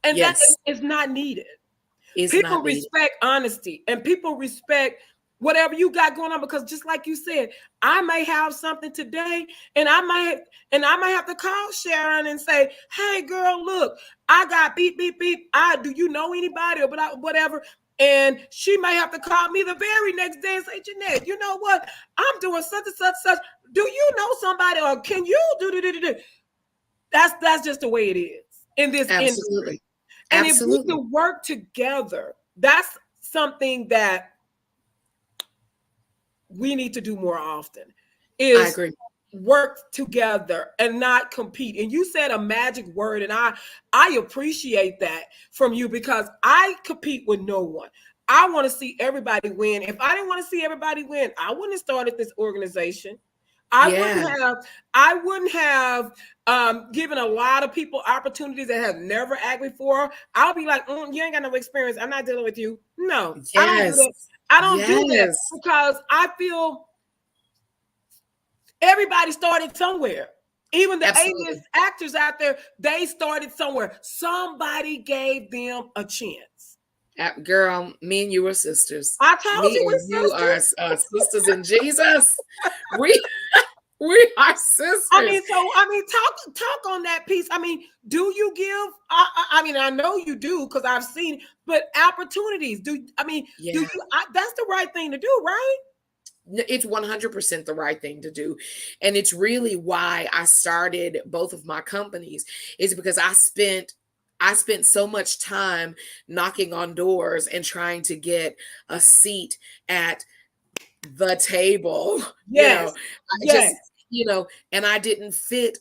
And that is not needed. People respect honesty and people respect whatever you got going on, because just like you said, I may have something today and I might have to call Sheran and say, hey girl, look, I got beep, beep, beep. Do you know anybody or whatever? And she may have to call me the very next day and say, Jeanette, you know what? I'm doing such and such, such. Do you know somebody or can you do? That's just the way it is in this industry. And if we can work together, that's something that we need to do more often. I agree. Work together and not compete. And you said a magic word, and I appreciate that from you, because I compete with no one. I want to see everybody win. If I didn't want to see everybody win, I wouldn't have started this organization. I wouldn't have given a lot of people opportunities that have never acted before. I'll be like, you ain't got no experience. I'm not dealing with you. No, I don't do that. I don't do that because I feel everybody started somewhere. Even the A-list actors out there, they started somewhere. Somebody gave them a chance. Girl, me and you are sisters. I told you we're sisters. You are sisters in Jesus. We are sisters. I mean, talk on that piece. I mean, do you give? I mean, I know you do because I've seen, but opportunities. Do you? That's the right thing to do, right? It's 100% the right thing to do, and it's really why I started both of my companies. Is because I spent so much time knocking on doors and trying to get a seat at the table. Yes. And I didn't fit.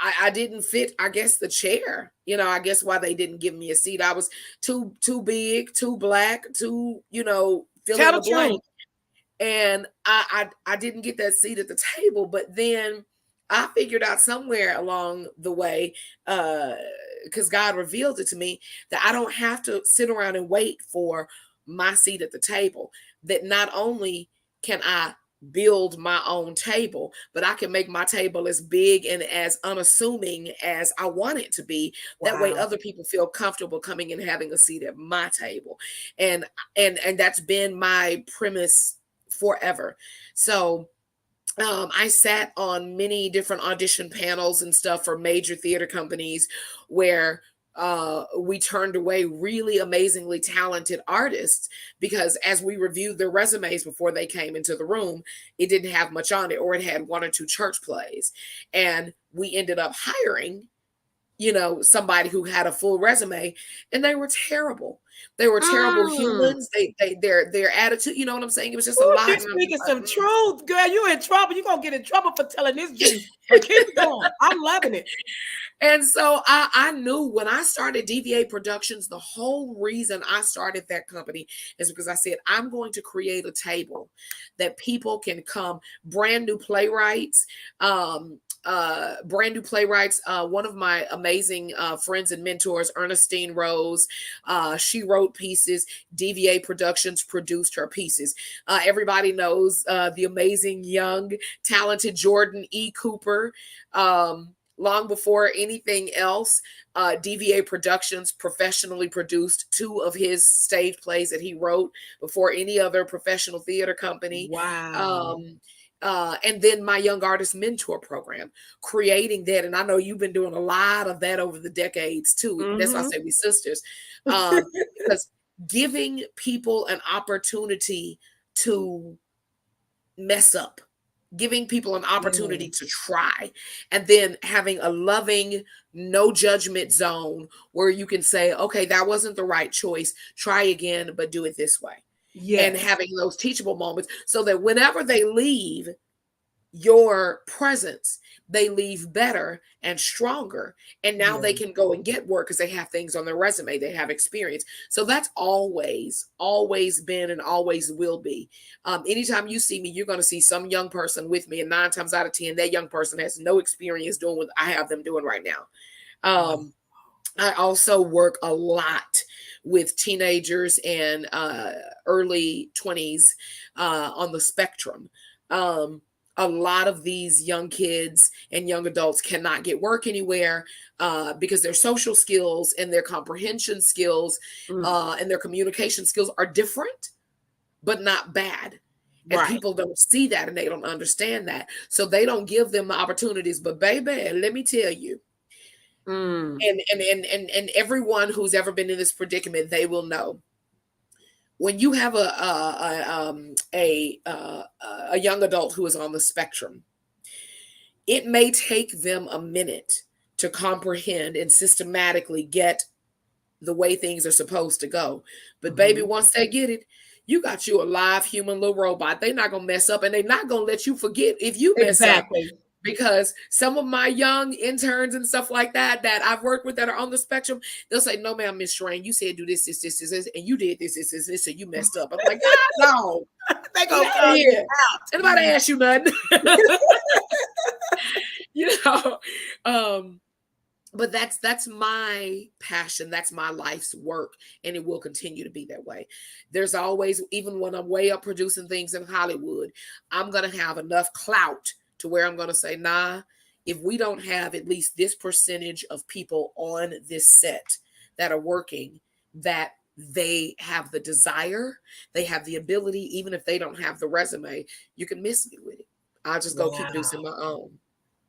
I didn't fit, I guess, the chair. I guess why they didn't give me a seat. I was too big, too black, too, fill in the blank. And I didn't get that seat at the table. But then I figured out somewhere along the way, because God revealed it to me, that I don't have to sit around and wait for my seat at the table. That not only can I build my own table, but I can make my table as big and as unassuming as I want it to be. Wow. That way other people feel comfortable coming and having a seat at my table. And that's been my premise forever. So I sat on many different audition panels and stuff for major theater companies where we turned away really amazingly talented artists because as we reviewed their resumes before they came into the room, it didn't have much on it, or it had 1 or 2 church plays. And we ended up hiring, somebody who had a full resume, and they were terrible. They were terrible humans. Their attitude, you know what I'm saying? It was just a lot. You're speaking some truth, girl. You in trouble. You're gonna get in trouble for telling this juice. But keep going. I'm loving it. And so I knew when I started DVA Productions, the whole reason I started that company is because I said, I'm going to create a table that people can come, brand new playwrights, One of my amazing friends and mentors, Ernestine Rose, she wrote pieces. DVA Productions produced her pieces. Everybody knows the amazing, young, talented Jordan E. Cooper. Long before anything else, DVA Productions professionally produced 2 of his stage plays that he wrote before any other professional theater company. Wow. And then my Young Artist Mentor Program, creating that. And I know you've been doing a lot of that over the decades too. Mm-hmm. That's why I say we sisters. Because giving people an opportunity to mess up, giving people an opportunity to try, and then having a loving, no judgment zone where you can say, okay, that wasn't the right choice. Try again, but do it this way. Yes. And having those teachable moments so that whenever they leave, your presence, they leave better and stronger. And now they can go and get work because they have things on their resume, they have experience. So that's always been and always will be. Anytime you see me, you're going to see some young person with me, and 9 times out of 10, that young person has no experience doing what I have them doing right now. I also work a lot with teenagers and early 20s on the spectrum. A lot of these young kids and young adults cannot get work anywhere because their social skills and their comprehension skills and their communication skills are different, but not bad. And people don't see that, and they don't understand that. So they don't give them the opportunities. But baby, let me tell you, and everyone who's ever been in this predicament, they will know. When you have a young adult who is on the spectrum, it may take them a minute to comprehend and systematically get the way things are supposed to go. But baby, once they get it, you got you a live human little robot. They're not going to mess up, and they're not going to let you forget if you mess up. Because some of my young interns and stuff like that I've worked with that are on the spectrum, they'll say, "No, ma'am, Miss Sheran, you said do this, and you did this, so you messed up." I'm like, "God, no, they go here. Anybody ask you nothing?" But that's my passion. That's my life's work, and it will continue to be that way. There's always, even when I'm way up producing things in Hollywood, I'm gonna have enough clout to where I'm going to say, nah, if we don't have at least this percentage of people on this set that are working, that they have the desire, they have the ability, even if they don't have the resume, you can miss me with it. I'll just go keep producing my own.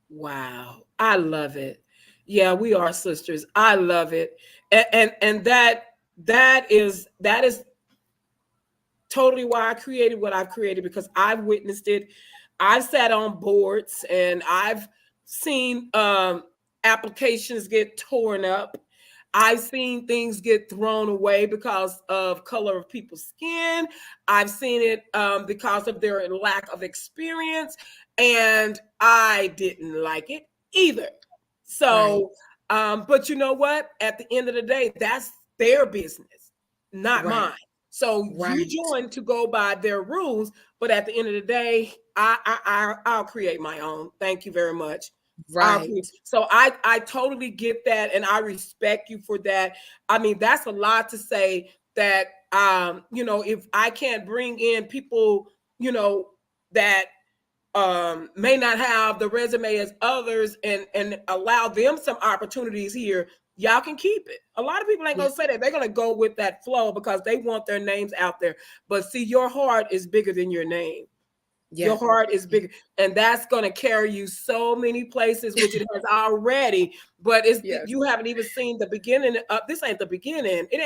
Wow. I love it. Yeah, we are sisters. I love it. And that is totally why I created what I've created, because I've witnessed it. I've sat on boards and I've seen applications get torn up. I've seen things get thrown away because of color of people's skin. I've seen it because of their lack of experience, and I didn't like it either. So, but you know what? At the end of the day, that's their business, not mine. So you join to go by their rules, but at the end of the day, I'll create my own. Thank you very much. So I totally get that, and I respect you for that. I mean, that's a lot to say that if I can't bring in people, that may not have the resume as others, and allow them some opportunities here, y'all can keep it. A lot of people ain't gonna say that. They're gonna go with that flow because they want their names out there. But see, your heart is bigger than your name. Your heart is bigger, and that's going to carry you so many places, which it has already. But you haven't even seen the beginning of this. Ain't the beginning. It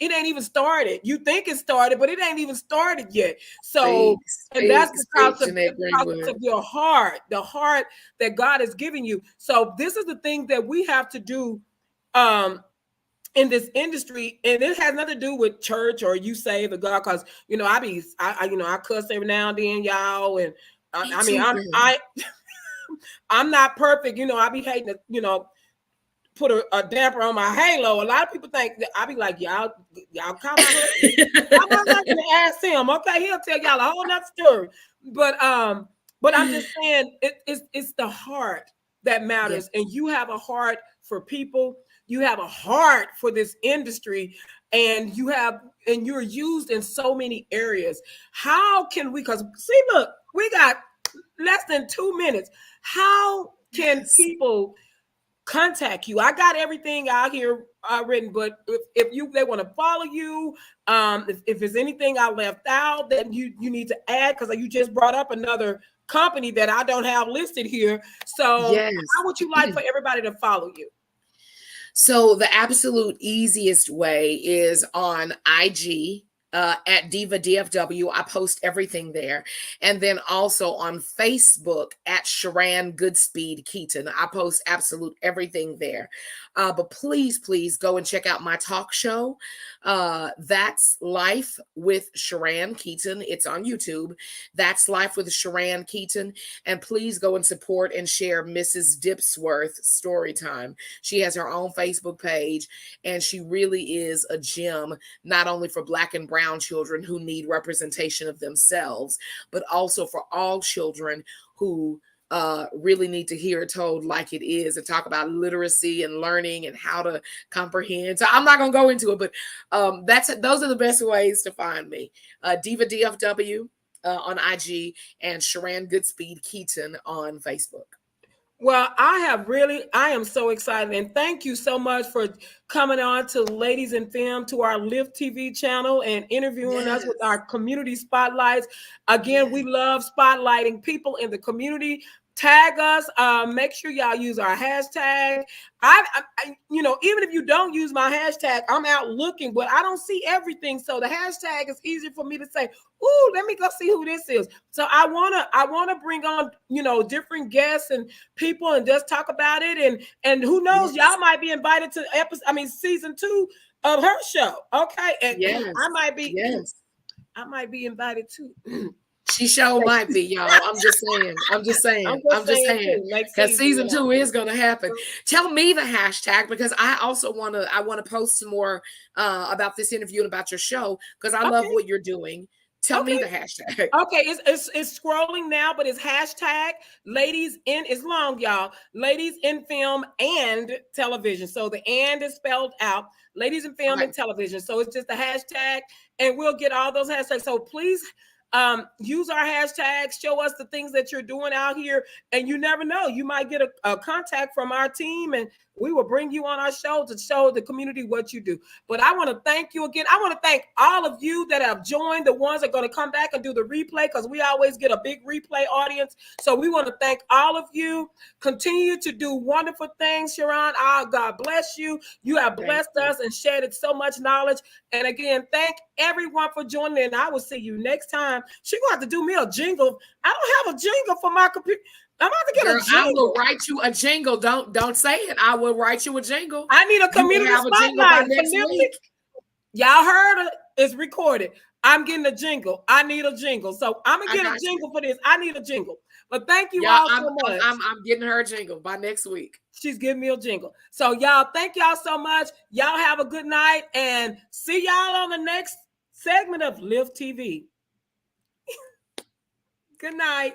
ain't even started. You think it started, but it ain't even started yet. So, and that's because of your heart, the heart that God has given you. So this is the thing that we have to do in this industry, and it has nothing to do with church or you save the God, because I cuss every now and then, y'all, and I'm not perfect, I be hating to put a damper on my halo. A lot of people think that I be like, y'all call my husband. I'm not gonna ask him, okay, he'll tell y'all a whole nother story. But I'm just saying it's the heart that matters, and you have a heart for people. You have a heart for this industry, and you're used in so many areas. How can we, because see, look, we got less than 2 minutes. How can people contact you? I got everything out here written, but if they want to follow you, if there's anything I left out that you need to add, because you just brought up another company that I don't have listed here. So how would you like for everybody to follow you? So the absolute easiest way is on IG. at Diva DFW. I post everything there. And then also on Facebook at Sheran Goodspeed Keyton. I post absolute everything there. But please, please go and check out my talk show. That's Life with Sheran Keyton. It's on YouTube. That's Life with Sheran Keyton. And please go and support and share Mrs. Dipsworth's story time. She has her own Facebook page, and she really is a gem, not only for Black and Brown children who need representation of themselves, but also for all children who really need to hear it told like it is, and talk about literacy and learning and how to comprehend. So I'm not going to go into it, but those are the best ways to find me. Diva DFW on IG and Sheran Goodspeed Keyton on Facebook. Well, I am so excited. And thank you so much for coming on to Ladies in Film, to our Live TV channel, and interviewing us with our community spotlights. Again, we love spotlighting people in the community. Tag us. Make sure y'all use our hashtag. I even if you don't use my hashtag, I'm out looking, but I don't see everything. So the hashtag is easier for me to say, ooh, let me go see who this is. So I wanna bring on, different guests and people and just talk about it. And who knows, y'all might be invited to season 2 of her show. Okay. And I might be invited too. She sure might be, y'all. I'm just saying. Because season 2 is going to happen. Tell me the hashtag, because I also want to post some more about this interview and about your show, because I love what you're doing. Tell me the hashtag. Okay, it's scrolling now, but it's hashtag Ladies in, it's long, y'all. Ladies in Film and Television. So the and is spelled out. Ladies in Film and Television. So it's just a hashtag, and we'll get all those hashtags. So please use our hashtags, show us the things that you're doing out here, and you never know, you might get a contact from our team, and we will bring you on our show to show the community what you do. But I want to thank you again. I want to thank all of you that have joined, the ones that are going to come back and do the replay, because we always get a big replay audience. So we want to thank all of you. Continue to do wonderful things, Sheran. God bless you. You have blessed us and shared so much knowledge. And again, thank everyone for joining, and I will see you next time. She's going to have to do me a jingle. I don't have a jingle for my computer. I'm about to get a jingle. I will write you a jingle. Don't say it. I will write you a jingle. I need a community spotlight next week. Y'all heard it. It's recorded. I'm getting a jingle. I need a jingle. So I'm going to get a jingle for this. I need a jingle. But thank you all so much. I'm getting her a jingle by next week. She's giving me a jingle. So y'all, thank y'all so much. Y'all have a good night, and see y'all on the next segment of Live TV. Good night.